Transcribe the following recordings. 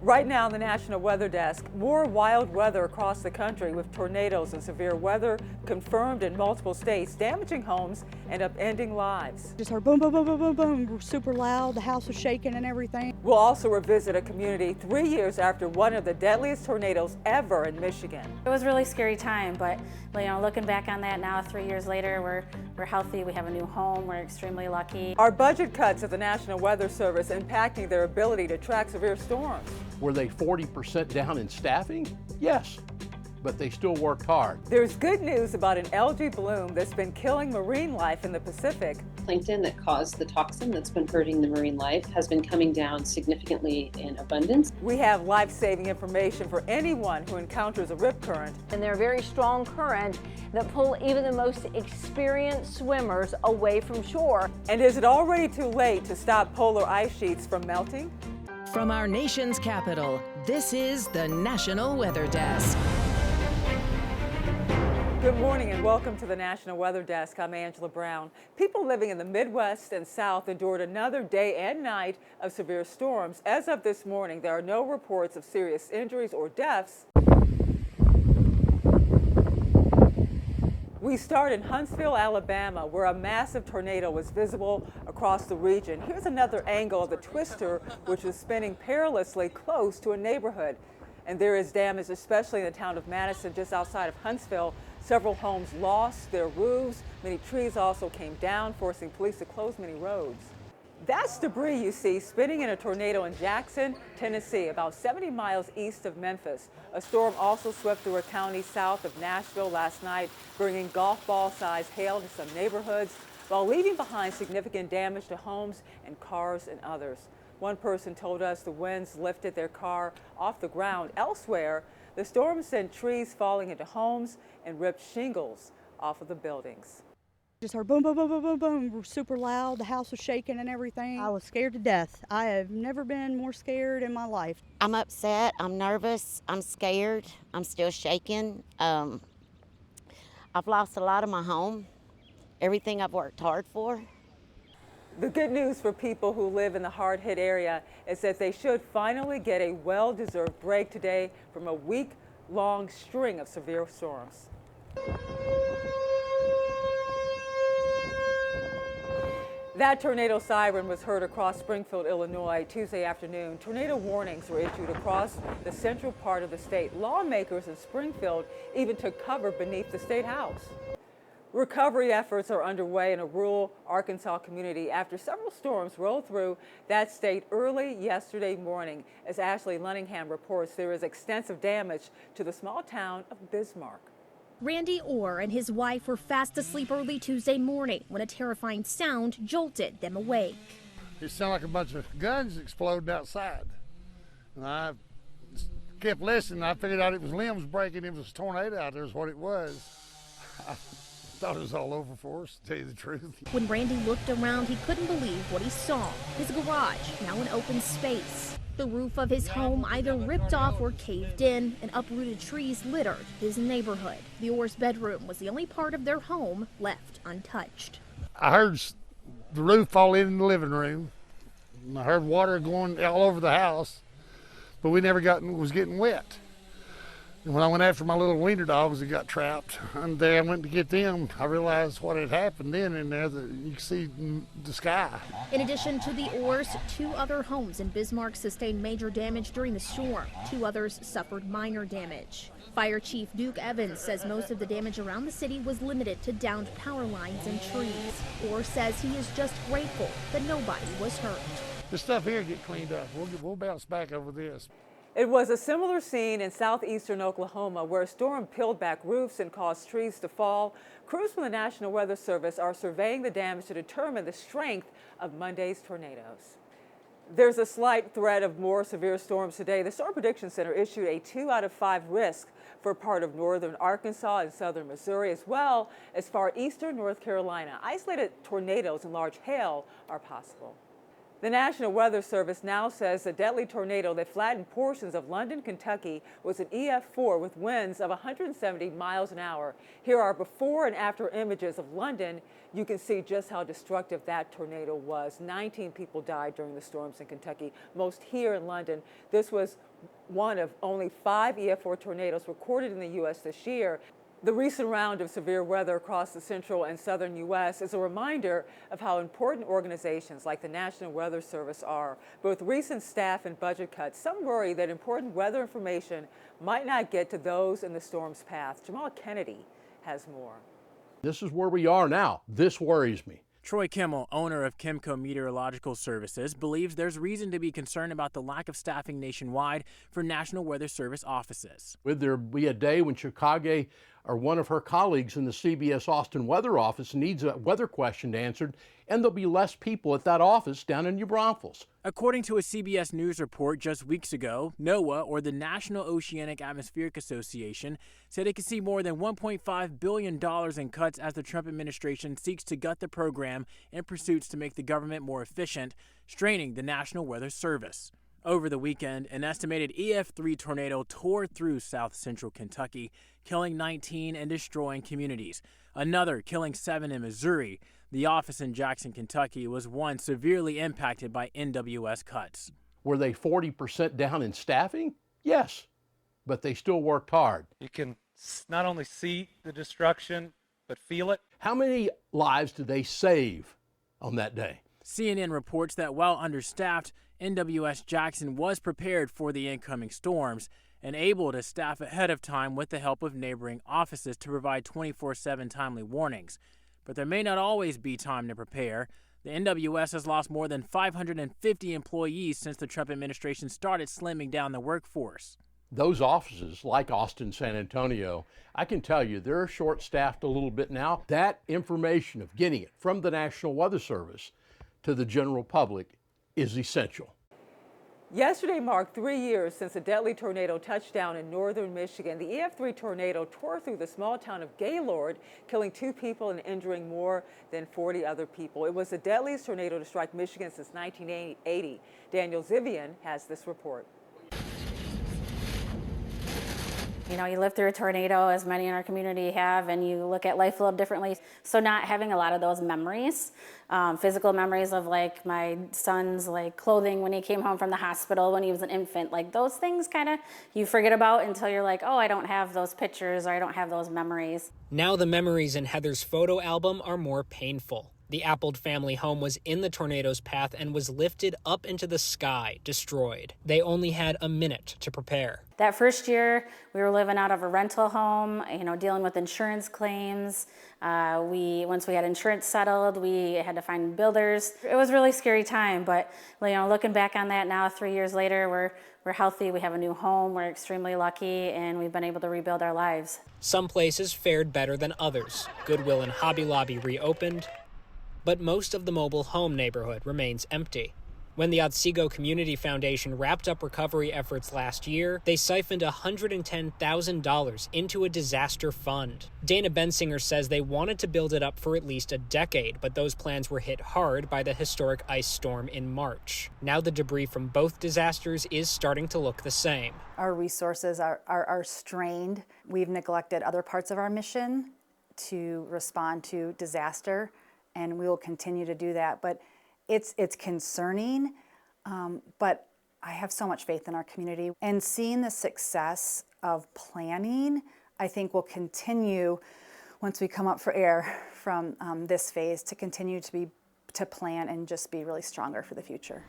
Right now, the National Weather Desk, more wild weather across the country with tornadoes and severe weather confirmed in multiple states, damaging homes and upending lives. Just heard boom, boom, boom, boom, boom, boom, super loud. The house was shaking and everything. We'll also revisit a community 3 years after one of the deadliest tornadoes ever in Michigan. It was a really scary time, but looking back on that now, 3 years later, we're healthy, we have a new home, we're extremely lucky. Are budget cuts at the National Weather Service impacting their ability to track severe storms? Were they 40% down in staffing? Yes, but they still worked hard. There's good news about an algae bloom that's been killing marine life in the Pacific. Plankton that caused the toxin that's been hurting the marine life has been coming down significantly in abundance. We have life-saving information for anyone who encounters a rip current. And they're very strong currents that pull even the most experienced swimmers away from shore. And is it already too late to stop polar ice sheets from melting? From our nation's capital, this is the National Weather Desk. Good morning and welcome to the National Weather Desk. I'm Angela Brown. People living in the Midwest and South endured another day and night of severe storms. As of this morning, there are no reports of serious injuries or deaths. We start in Huntsville, Alabama, where a massive tornado was visible across the region. Here's another angle of the twister, which was spinning perilously close to a neighborhood. And there is damage, especially in the town of Madison, just outside of Huntsville. Several homes lost their roofs. Many trees also came down, forcing police to close many roads. That's debris you see spinning in a tornado in Jackson, Tennessee, about 70 miles east of Memphis. A storm also swept through a county south of Nashville last night, bringing golf ball-sized hail to some neighborhoods, while leaving behind significant damage to homes and cars and others. One person told us the winds lifted their car off the ground. Elsewhere, the storm sent trees falling into homes and ripped shingles off of the buildings. Just heard boom, boom, boom, boom, boom, boom, super loud. The house was shaking and everything. I was scared to death. I have never been more scared in my life. I'm upset, I'm nervous, I'm scared, I'm still shaking. I've lost a lot of my home, everything I've worked hard for. The good news for people who live in the hard-hit area is that they should finally get a well-deserved break today from a week-long string of severe storms. That tornado siren was heard across Springfield, Illinois, Tuesday afternoon. Tornado warnings were issued across the central part of the state. Lawmakers in Springfield even took cover beneath the State House. Recovery efforts are underway in a rural Arkansas community after several storms rolled through that state early yesterday morning. As Ashley Lunningham reports, there is extensive damage to the small town of Bismarck. Randy Orr and his wife were fast asleep early Tuesday morning when a terrifying sound jolted them awake. It sounded like a bunch of guns exploding outside. And I kept listening. I figured out it was limbs breaking. It was a tornado out there is what it was. I thought it was all over for us, to tell you the truth. When Randy looked around, he couldn't believe what he saw. His garage, now an open space. The roof of his home either ripped off or caved in, and uprooted trees littered his neighborhood. The Orr's bedroom was the only part of their home left untouched. I heard the roof fall in the living room. And I heard water going all over the house, but we never was getting wet. And when I went after my little wiener dogs that got trapped, and there I went to get them, I realized what had happened then in there, that you could see the sky. In addition to the Orrs, 2 other homes in Bismarck sustained major damage during the storm. 2 others suffered minor damage. Fire Chief Duke Evans says most of the damage around the city was limited to downed power lines and trees. Orr says he is just grateful that nobody was hurt. This stuff here get cleaned up. We'll bounce back over this. It was a similar scene in southeastern Oklahoma where a storm peeled back roofs and caused trees to fall. Crews from the National Weather Service are surveying the damage to determine the strength of Monday's tornadoes. There's a slight threat of more severe storms today. The Storm Prediction Center issued a 2 out of 5 risk for part of northern Arkansas and southern Missouri, as well as far eastern North Carolina. Isolated tornadoes and large hail are possible. The National Weather Service now says the deadly tornado that flattened portions of London, Kentucky was an EF4 with winds of 170 miles an hour. Here are before and after images of London. You can see just how destructive that tornado was. 19 people died during the storms in Kentucky, most here in London. This was one of only 5 EF4 tornadoes recorded in the U.S. this year. The recent round of severe weather across the central and southern U.S. is a reminder of how important organizations like the National Weather Service are. But with recent staff and budget cuts, some worry that important weather information might not get to those in the storm's path. Jamal Kennedy has more. This is where we are now. This worries me. Troy Kimmel, owner of Kimco Meteorological Services, believes there's reason to be concerned about the lack of staffing nationwide for National Weather Service offices. Would there be a day when Chicago or one of her colleagues in the CBS Austin weather office needs a weather question answered, and there'll be less people at that office down in New Braunfels? According to a CBS News report just weeks ago, NOAA, or the National Oceanic Atmospheric Association, said it could see more than $1.5 billion in cuts as the Trump administration seeks to gut the program in pursuits to make the government more efficient, straining the National Weather Service. Over the weekend, an estimated EF3 tornado tore through south central Kentucky, killing 19 and destroying communities. Another killing 7 in Missouri. The office in Jackson, Kentucky was one severely impacted by NWS cuts. Were they 40% down in staffing? Yes, but they still worked hard. You can not only see the destruction, but feel it. How many lives did they save on that day? CNN reports that while understaffed, NWS Jackson was prepared for the incoming storms and able to staff ahead of time with the help of neighboring offices to provide 24/7 timely warnings. But there may not always be time to prepare. The NWS has lost more than 550 employees since the Trump administration started slimming down the workforce. Those offices, like Austin, San Antonio, I can tell you they're short-staffed a little bit now. That information of getting it from the National Weather Service to the general public is essential. Yesterday marked 3 years since a deadly tornado touched down in northern Michigan. The EF3 tornado tore through the small town of Gaylord, killing 2 people and injuring more than 40 other people. It was the deadliest tornado to strike Michigan since 1980. Daniel Zivian has this report. You know, you live through a tornado, as many in our community have, and you look at life a little differently. So not having a lot of those memories, physical memories of like my son's like clothing when he came home from the hospital when he was an infant, like those things kind of you forget about until you're like, oh, I don't have those pictures or I don't have those memories. Now the memories in Heather's photo album are more painful. The Appold family home was in the tornado's path and was lifted up into the sky, destroyed. They only had a minute to prepare. That first year, we were living out of a rental home, you know, dealing with insurance claims. Once we had insurance settled, we had to find builders. It was a really scary time, but you know, looking back on that now, 3 years later, we're healthy. We have a new home. We're extremely lucky, and we've been able to rebuild our lives. Some places fared better than others. Goodwill and Hobby Lobby reopened, but most of the mobile home neighborhood remains empty. When the Otsego Community Foundation wrapped up recovery efforts last year, they siphoned $110,000 into a disaster fund. Dana Bensinger says they wanted to build it up for at least a decade, but those plans were hit hard by the historic ice storm in March. Now the debris from both disasters is starting to look the same. Our resources are strained. We've neglected other parts of our mission to respond to disaster, and we will continue to do that. But it's concerning, but I have so much faith in our community. And seeing the success of planning, I think will continue once we come up for air from this phase to continue to plan and just be really stronger for the future.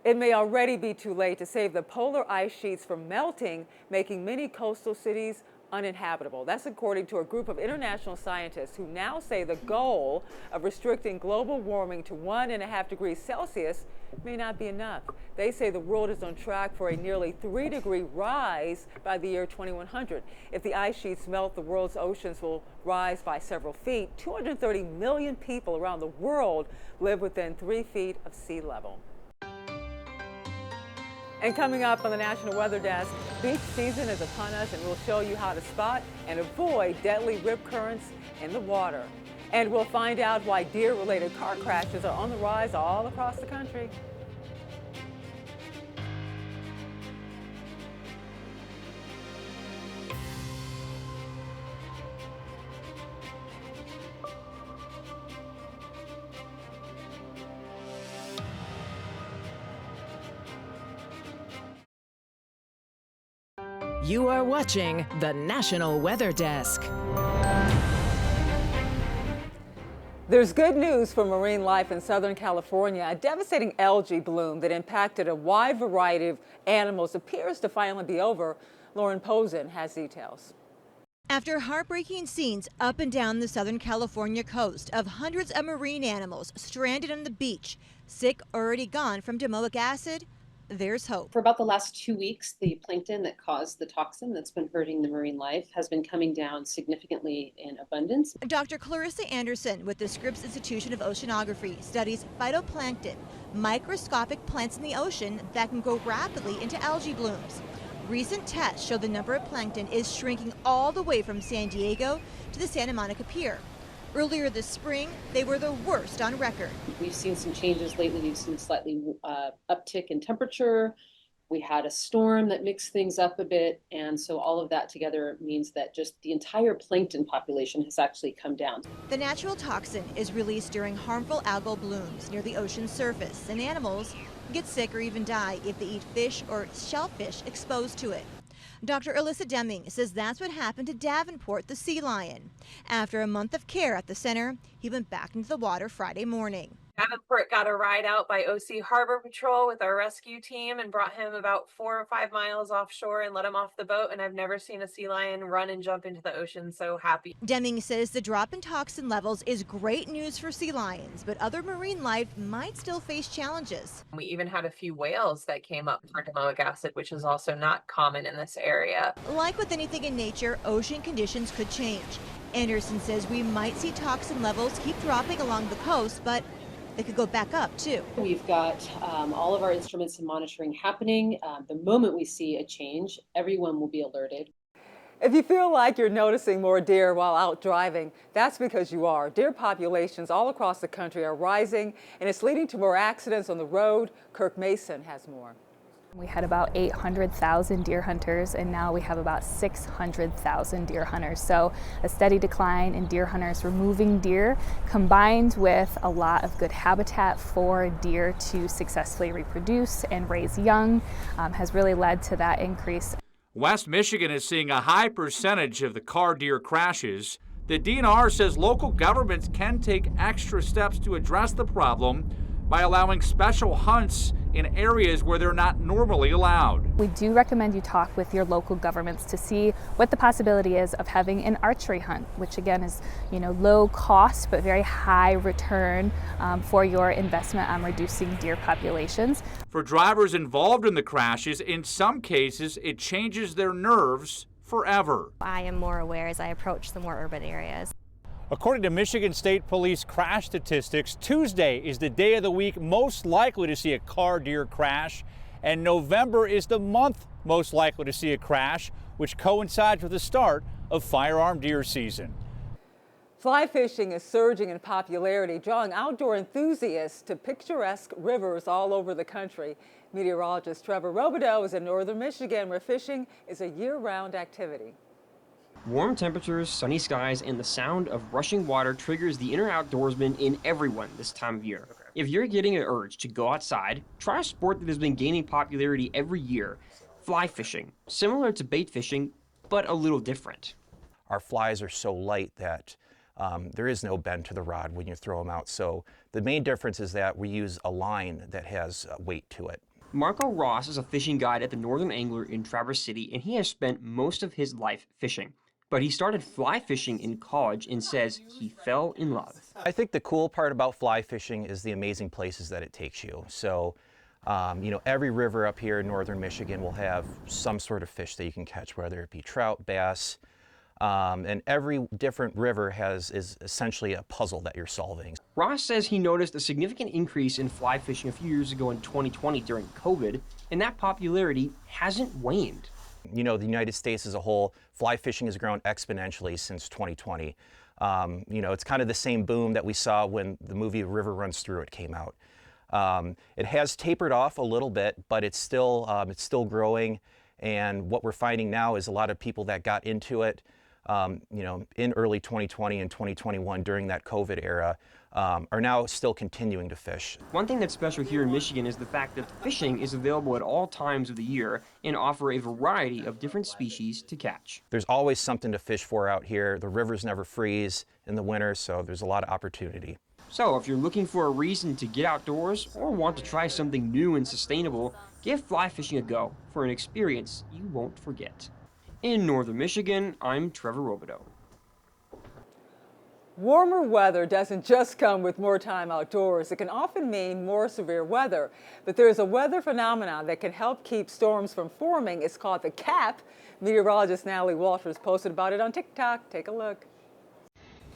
It may already be too late to save the polar ice sheets from melting, making many coastal cities uninhabitable. That's according to a group of international scientists who now say the goal of restricting global warming to 1.5 degrees Celsius may not be enough. They say the world is on track for a nearly 3-degree rise by the year 2100. If the ice sheets melt, the world's oceans will rise by several feet. 230 million people around the world live within 3 feet of sea level. And coming up on the National Weather Desk, beach season is upon us, and we'll show you how to spot and avoid deadly rip currents in the water. And we'll find out why deer-related car crashes are on the rise all across the country. You are watching the National Weather Desk. There's good news for marine life in Southern California. A devastating algae bloom that impacted a wide variety of animals appears to finally be over. Lauren Posen has details. After heartbreaking scenes up and down the Southern California coast of hundreds of marine animals stranded on the beach, sick or already gone from domoic acid, there's hope. For about the last 2 weeks, the plankton that caused the toxin that's been hurting the marine life has been coming down significantly in abundance. Dr. Clarissa Anderson with the Scripps Institution of Oceanography studies phytoplankton, microscopic plants in the ocean that can grow rapidly into algae blooms. Recent tests show the number of plankton is shrinking all the way from San Diego to the Santa Monica Pier. Earlier this spring, they were the worst on record. We've seen some changes lately. We've seen a slightly uptick in temperature. We had a storm that mixed things up a bit. And so all of that together means that just the entire plankton population has actually come down. The natural toxin is released during harmful algal blooms near the ocean's surface, and animals get sick or even die if they eat fish or shellfish exposed to it. Dr. Alyssa Deming says that's what happened to Davenport, the sea lion. After a month of care at the center, he went back into the water Friday morning. Davenport got a ride out by OC Harbor Patrol with our rescue team and brought him about 4 or 5 miles offshore and let him off the boat. And I've never seen a sea lion run and jump into the ocean so happy. Deming says the drop in toxin levels is great news for sea lions, but other marine life might still face challenges. We even had a few whales that came up for domoic acid, which is also not common in this area. Like with anything in nature, ocean conditions could change. Anderson says we might see toxin levels keep dropping along the coast, but they could go back up too. We've got all of our instruments and monitoring happening. The moment we see a change, everyone will be alerted. If you feel like you're noticing more deer while out driving, that's because you are. Deer populations all across the country are rising, and it's leading to more accidents on the road. Kirk Mason has more. We had about 800,000 deer hunters, and now we have about 600,000 deer hunters. So a steady decline in deer hunters removing deer, combined with a lot of good habitat for deer to successfully reproduce and raise young, has really led to that increase. West Michigan is seeing a high percentage of the car deer crashes. The DNR says local governments can take extra steps to address the problem by allowing special hunts in areas where they're not normally allowed. We do recommend you talk with your local governments to see what the possibility is of having an archery hunt, which again is, low cost but very high return for your investment on reducing deer populations. For drivers involved in the crashes, in some cases it changes their nerves forever. I am more aware as I approach the more urban areas. According to Michigan State Police crash statistics, Tuesday is the day of the week most likely to see a car deer crash, and November is the month most likely to see a crash, which coincides with the start of firearm deer season. Fly fishing is surging in popularity, drawing outdoor enthusiasts to picturesque rivers all over the country. Meteorologist Trevor Robideau is in northern Michigan, where fishing is a year-round activity. Warm temperatures, sunny skies, and the sound of rushing water triggers the inner outdoorsman in everyone this time of year. If you're getting an urge to go outside, try a sport that has been gaining popularity every year, fly fishing. Similar to bait fishing, but a little different. Our flies are so light that there is no bend to the rod when you throw them out. So the main difference is that we use a line that has weight to it. Marco Ross is a fishing guide at the Northern Angler in Traverse City, and he has spent most of his life fishing. But he started fly fishing in college and says he fell in love. I think the cool part about fly fishing is the amazing places that it takes you. So, every river up here in northern Michigan will have some sort of fish that you can catch, whether it be trout, bass, and every different river is essentially a puzzle that you're solving. Ross says he noticed a significant increase in fly fishing a few years ago in 2020 during COVID, and that popularity hasn't waned. The United States as a whole, fly fishing has grown exponentially since 2020. It's kind of the same boom that we saw when the movie River Runs Through It came out. It has tapered off a little bit, but it's still growing. And what we're finding now is a lot of people that got into it, in early 2020 and 2021 during that COVID era, are now still continuing to fish. One thing that's special here in Michigan is the fact that fishing is available at all times of the year and offer a variety of different species to catch. There's always something to fish for out here. The rivers never freeze in the winter, so there's a lot of opportunity. So if you're looking for a reason to get outdoors or want to try something new and sustainable, give fly fishing a go for an experience you won't forget. In northern Michigan, I'm Trevor Robideau. Warmer weather doesn't just come with more time outdoors. It can often mean more severe weather. But there's a weather phenomenon that can help keep storms from forming. It's called the cap. Meteorologist Natalie Walters posted about it on TikTok. Take a look.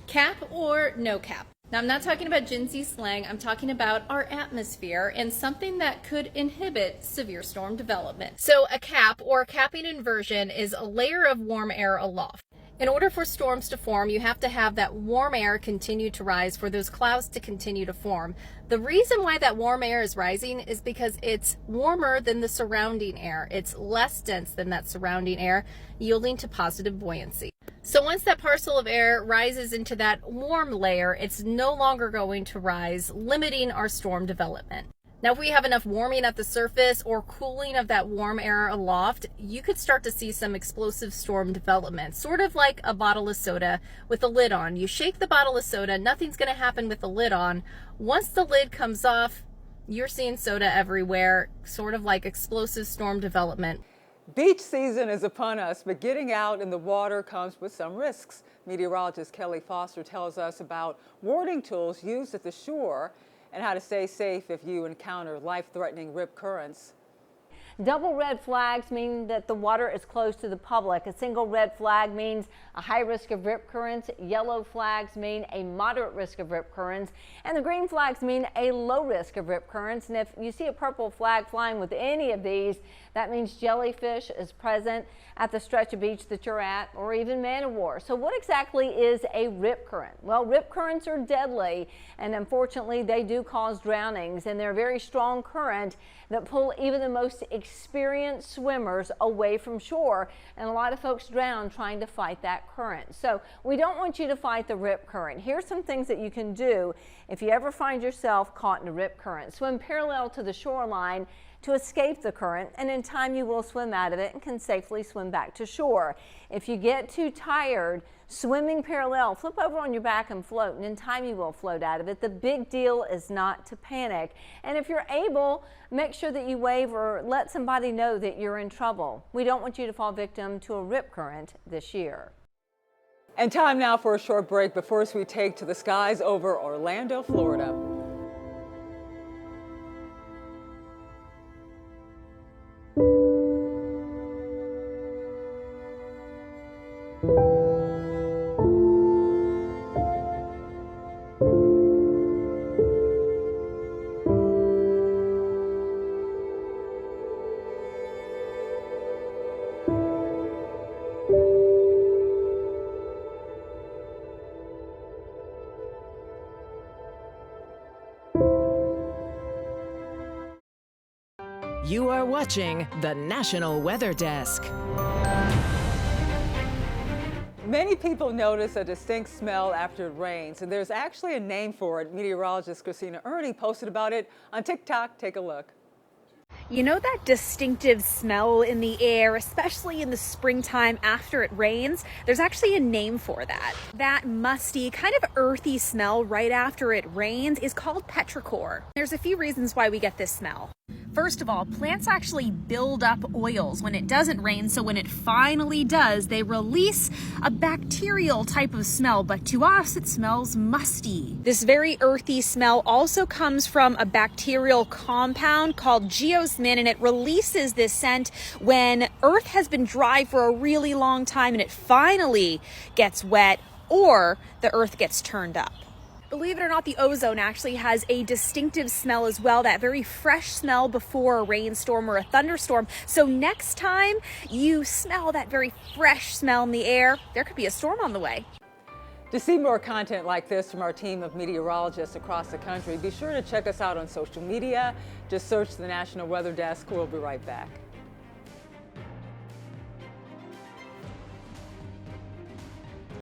Cap or no cap? Now, I'm not talking about Gen Z slang. I'm talking about our atmosphere and something that could inhibit severe storm development. So a cap or capping inversion is a layer of warm air aloft. In order for storms to form, you have to have that warm air continue to rise for those clouds to continue to form. The reason why that warm air is rising is because it's warmer than the surrounding air. It's less dense than that surrounding air, yielding to positive buoyancy. So once that parcel of air rises into that warm layer, it's no longer going to rise, limiting our storm development. Now, if we have enough warming at the surface or cooling of that warm air aloft, you could start to see some explosive storm development, sort of like a bottle of soda with a lid on. You shake the bottle of soda, nothing's going to happen with the lid on. Once the lid comes off, you're seeing soda everywhere, sort of like explosive storm development. Beach season is upon us, but getting out in the water comes with some risks. Meteorologist Kelly Foster tells us about warning tools used at the shore and how to stay safe if you encounter life-threatening rip currents. Double red flags mean that the water is closed to the public. A single red flag means a high risk of rip currents. Yellow flags mean a moderate risk of rip currents. And the green flags mean a low risk of rip currents. And if you see a purple flag flying with any of these, that means jellyfish is present at the stretch of beach that you're at, or even man-o-war. So what exactly is a rip current? Well, rip currents are deadly, and unfortunately they do cause drownings, and they're a very strong current that pull even the most experienced swimmers away from shore, and a lot of folks drown trying to fight that current. So we don't want you to fight the rip current. Here's some things that you can do if you ever find yourself caught in a rip current. Swim parallel to the shoreline to escape the current, and in time you will swim out of it and can safely swim back to shore. If you get too tired swimming parallel, flip over on your back and float, and in time you will float out of it. The big deal is not to panic, and if you're able, make sure that you wave or let somebody know that you're in trouble. We don't want you to fall victim to a rip current this year. And time now for a short break, but first we take to the skies over Orlando, Florida. You are watching the National Weather Desk. Many people notice a distinct smell after it rains, and there's actually a name for it. Meteorologist Christina Ernie posted about it on TikTok. Take a look. You know that distinctive smell in the air, especially in the springtime after it rains? There's actually a name for that. That musty, kind of earthy smell right after it rains is called petrichor. There's a few reasons why we get this smell. First of all, plants actually build up oils when it doesn't rain, so when it finally does, they release a bacterial type of smell, but to us, it smells musty. This very earthy smell also comes from a bacterial compound called geosmin, and it releases this scent when earth has been dry for a really long time and it finally gets wet or the earth gets turned up. Believe it or not, the ozone actually has a distinctive smell as well, that very fresh smell before a rainstorm or a thunderstorm. So next time you smell that very fresh smell in the air, there could be a storm on the way. To see more content like this from our team of meteorologists across the country, be sure to check us out on social media. Just search the National Weather Desk. We'll be right back.